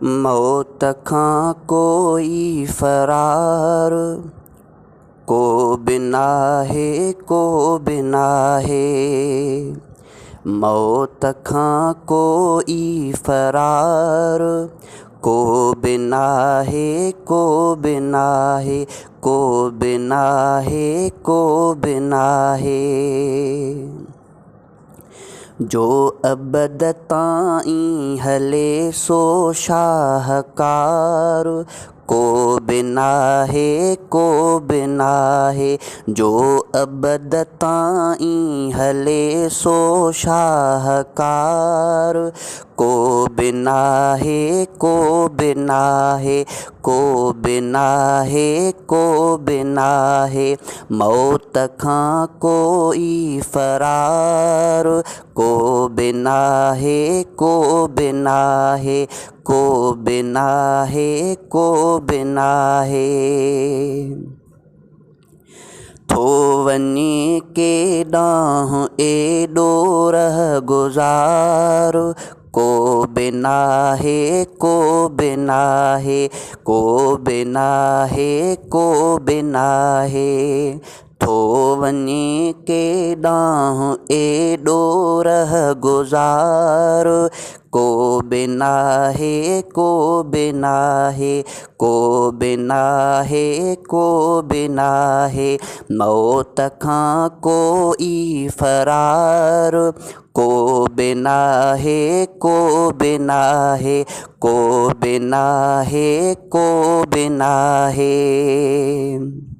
मौत खां कोई फरार, को बिना है को बिना है। मौत खां कोई फरार, को बिना है को बिना है। को बिना है को बिना है। जो अबद ताईं हले सो शाहकार, को बिना है को बिना है। जो अबद ताईं हले सो शाहकार, को बिना है को बिना है। को बिना है को बिना है। मौत खां कोई फरार, को बिना है को बिना है। को बिना है को बिना है। थो वञे केॾांहुं एॾो रह गुज़ार, को बिना है को बिना है। को बिना है को बिना है। थो वञे केॾांहुं एॾो रह गुज़ार, को बिना है को बिना है। को बिना है को बिना है। मौत खां कोई फरार, को बिना है को बिना है। को बिना है को बिना है।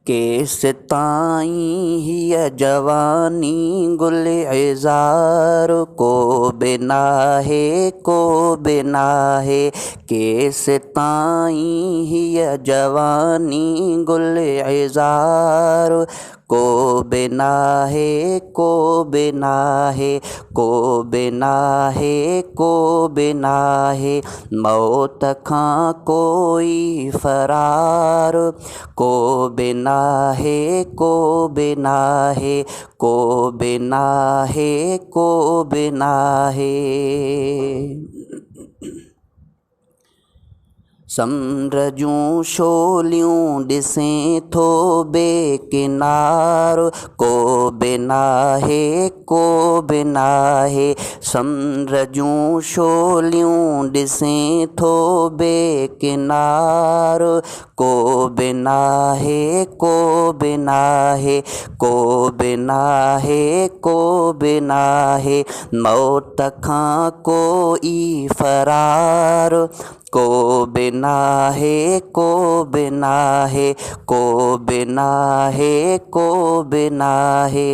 केस ताईं हिय जवानी गुल इज़ार, को बिना है को बिना है। केस ताईं हिय जवानी गुल इज़ार, को बिना है को बिना है। को बिना है को बिना है। मौत खां कोई फरार, को बिना है को बिना है। को बिना है को बिना है। समुंड जूं शोलियूं ॾिसें थो बेकिनार, को बिना है को बिना है। समुंड जूं शोलियूं ॾिसें थो बेकिनार, को बिना है को बिना है। को बिना है को बिना है। मौत खां कोई फरार, को बिना है को बिना है। को बिना है को बिना है।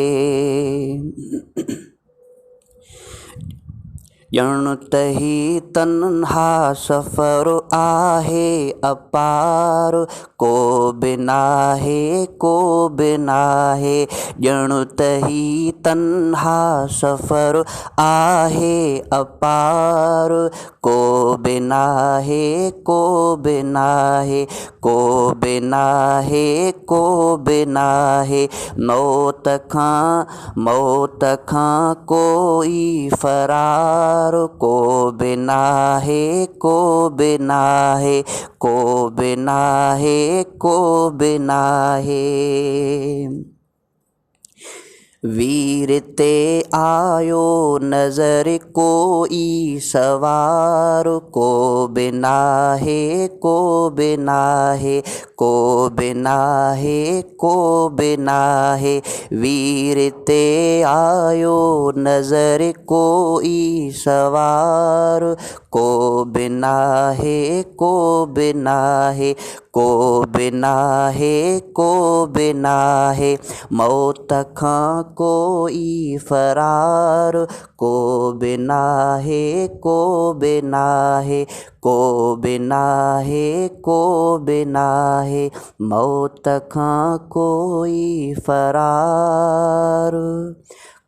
ॼण त ही तन्हा सफ़र आहे अपार, को बिना है को बिना है। ॼण त ही तन्हा सफ़र आहे अपार, को बिना है को बिना है। को बिना है को बिना है। मौत खां कोई फरार, को बिना है को बिना है। को बिना है को बिना है। वीर ते आयो नज़र कोई सवार, को बिना है को बिना है। को बिना है को बिना है। वीर ते आयो नज़र कोई सवार, को बिना है को बिना है। को बिना है को बिना है। मौत खां कोई फरार, को बिना है को बिना है। को बिना है को बिना है। मौत खां कोई फरार,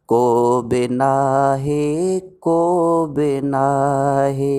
को बिना है को बिना है।